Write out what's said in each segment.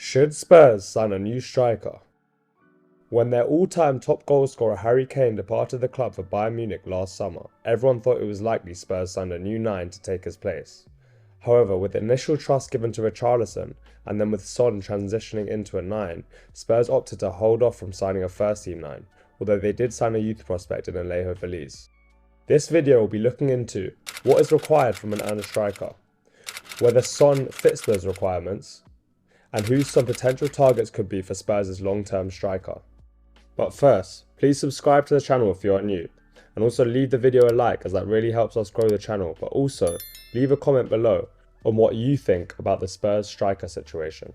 Should Spurs sign a new striker? When their all-time top goalscorer Harry Kane departed the club for Bayern Munich last summer, everyone thought it was likely Spurs signed a new 9 to take his place. However, with initial trust given to Richarlison, and then with Son transitioning into a 9, Spurs opted to hold off from signing a first-team 9, although they did sign a youth prospect in Lilywhite. This video will be looking into what is required from an Ange striker, whether Son fits those requirements, and who some potential targets could be for Spurs' long-term striker. But first, please subscribe to the channel if you are new, and also leave the video a like as that really helps us grow the channel, but also leave a comment below on what you think about the Spurs striker situation.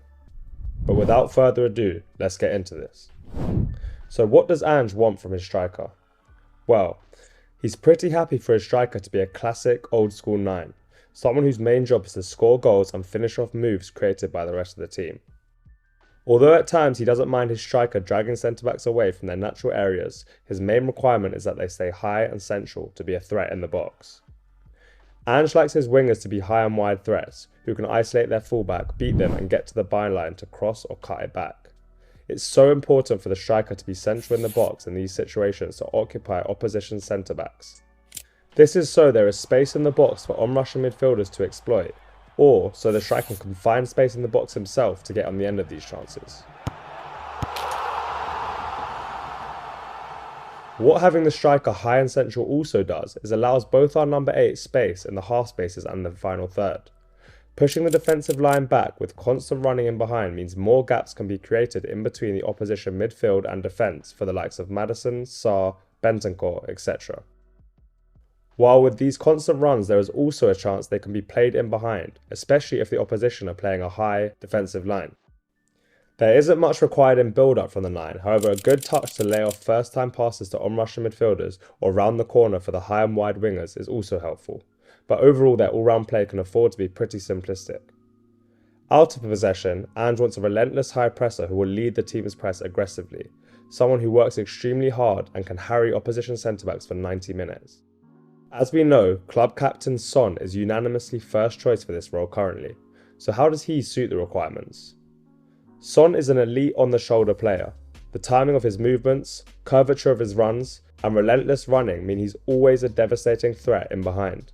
But without further ado, let's get into this. So what does Ange want from his striker? Well, he's pretty happy for his striker to be a classic old school 9, someone whose main job is to score goals and finish off moves created by the rest of the team. Although at times he doesn't mind his striker dragging centre-backs away from their natural areas, his main requirement is that they stay high and central to be a threat in the box. Ange likes his wingers to be high and wide threats, who can isolate their fullback, beat them and get to the byline to cross or cut it back. It's so important for the striker to be central in the box in these situations to occupy opposition centre-backs. This is so there is space in the box for on-rushing midfielders to exploit, or so the striker can find space in the box himself to get on the end of these chances. What having the striker high and central also does is allows both our number 8 space in the half spaces and the final third. Pushing the defensive line back with constant running in behind means more gaps can be created in between the opposition midfield and defence for the likes of Maddison, Sarr, Bentancur, etc. While with these constant runs there is also a chance they can be played in behind, especially if the opposition are playing a high defensive line. There isn't much required in build-up from the 9, however a good touch to lay off first-time passes to on-rushing midfielders or round the corner for the high and wide wingers is also helpful, but overall their all-round play can afford to be pretty simplistic. Out of possession, Ange wants a relentless high presser who will lead the team's press aggressively, someone who works extremely hard and can harry opposition centre-backs for 90 minutes. As we know, club captain Son is unanimously first choice for this role currently, so how does he suit the requirements? Son is an elite on-the-shoulder player. The timing of his movements, curvature of his runs, and relentless running mean he's always a devastating threat in behind.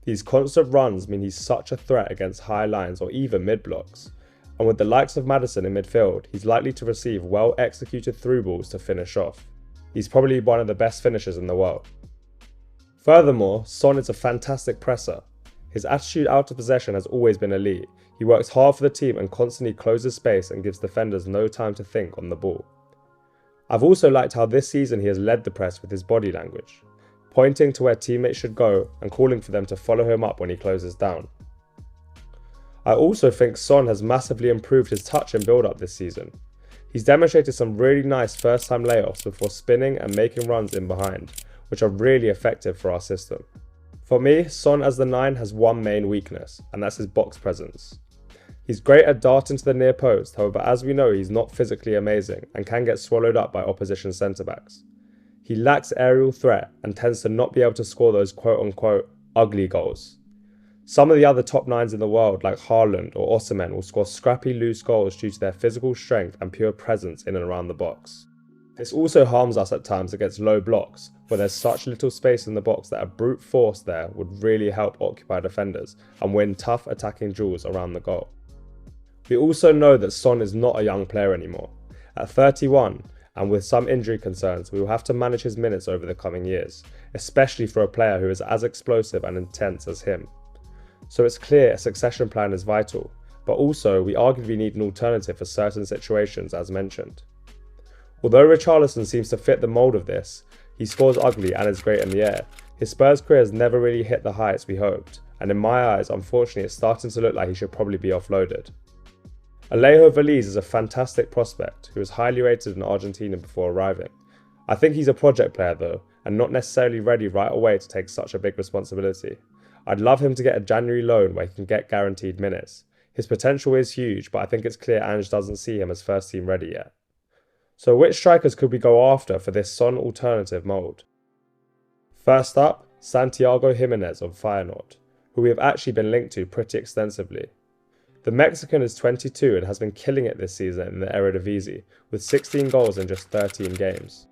These constant runs mean he's such a threat against high lines or even mid-blocks, and with the likes of Maddison in midfield, he's likely to receive well-executed through balls to finish off. He's probably one of the best finishers in the world. Furthermore, Son is a fantastic presser. His attitude out of possession has always been elite. He works hard for the team and constantly closes space and gives defenders no time to think on the ball. I've also liked how this season he has led the press with his body language, pointing to where teammates should go and calling for them to follow him up when he closes down. I also think Son has massively improved his touch in build-up this season. He's demonstrated some really nice first-time layoffs before spinning and making runs in behind, which are really effective for our system. For me, Son as the 9 has one main weakness, and that's his box presence. He's great at darting to the near post, however as we know he's not physically amazing and can get swallowed up by opposition centre-backs. He lacks aerial threat and tends to not be able to score those quote-unquote ugly goals. Some of the other top 9s in the world like Haaland or Osimhen will score scrappy loose goals due to their physical strength and pure presence in and around the box. This also harms us at times against low blocks, where there's such little space in the box that a brute force there would really help occupy defenders and win tough attacking duels around the goal. We also know that Son is not a young player anymore. At 31, and with some injury concerns, we will have to manage his minutes over the coming years, especially for a player who is as explosive and intense as him. So it's clear a succession plan is vital, but also we arguably need an alternative for certain situations as mentioned. Although Richarlison seems to fit the mould of this, he scores ugly and is great in the air. His Spurs career has never really hit the heights we hoped, and in my eyes, unfortunately, it's starting to look like he should probably be offloaded. Alejo Veliz is a fantastic prospect who was highly rated in Argentina before arriving. I think he's a project player though, and not necessarily ready right away to take such a big responsibility. I'd love him to get a January loan where he can get guaranteed minutes. His potential is huge, but I think it's clear Ange doesn't see him as first team ready yet. So which strikers could we go after for this Son alternative mould? First up, Santiago Jimenez of Feyenoord, who we have actually been linked to pretty extensively. The Mexican is 22 and has been killing it this season in the Eredivisie, with 16 goals in just 13 games.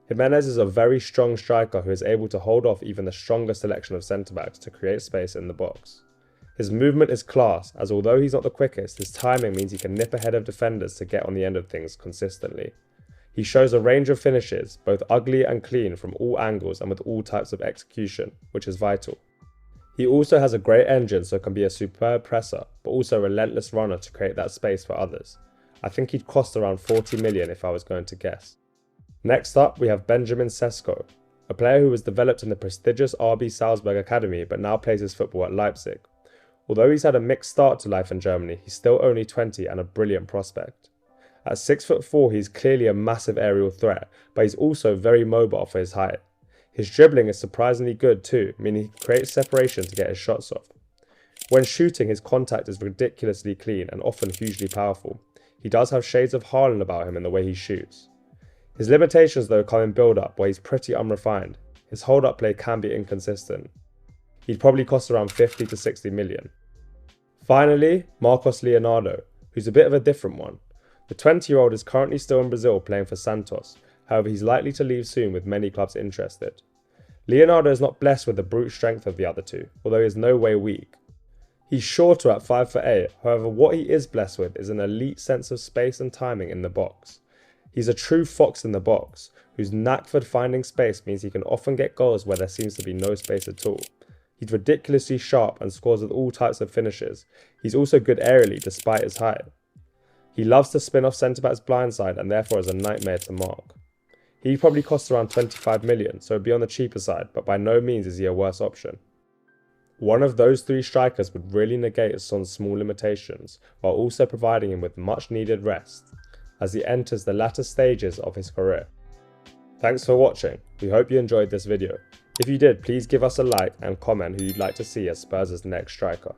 Jimenez is a very strong striker who is able to hold off even the strongest selection of centre-backs to create space in the box. His movement is class, as although he's not the quickest, his timing means he can nip ahead of defenders to get on the end of things consistently. He shows a range of finishes, both ugly and clean from all angles and with all types of execution, which is vital. He also has a great engine, so can be a superb presser, but also a relentless runner to create that space for others. I think he'd cost around 40 million if I was going to guess. Next up, we have Benjamin Sesko, a player who was developed in the prestigious RB Salzburg Academy but now plays his football at Leipzig. Although he's had a mixed start to life in Germany, he's still only 20 and a brilliant prospect. At 6'4", he's clearly a massive aerial threat, but he's also very mobile for his height. His dribbling is surprisingly good too, meaning he creates separation to get his shots off. When shooting, his contact is ridiculously clean and often hugely powerful. He does have shades of Haaland about him in the way he shoots. His limitations though come in build-up, where he's pretty unrefined. His hold-up play can be inconsistent. He'd probably cost around 50 to 60 million. Finally, Marcos Leonardo, who's a bit of a different one. The 20-year-old is currently still in Brazil playing for Santos. However, he's likely to leave soon with many clubs interested. Leonardo is not blessed with the brute strength of the other two, although he is no way weak. He's shorter at 5'8", however what he is blessed with is an elite sense of space and timing in the box. He's a true fox in the box, whose knack for finding space means he can often get goals where there seems to be no space at all. He's ridiculously sharp and scores with all types of finishes. He's also good aerially despite his height. He loves to spin off centre-back's blindside and therefore is a nightmare to mark. He probably costs around 25 million, so it'd be on the cheaper side, but by no means is he a worse option. One of those three strikers would really negate Son's small limitations, while also providing him with much needed rest, as he enters the latter stages of his career. Thanks for watching, we hope you enjoyed this video. If you did, please give us a like and comment who you'd like to see as Spurs' next striker.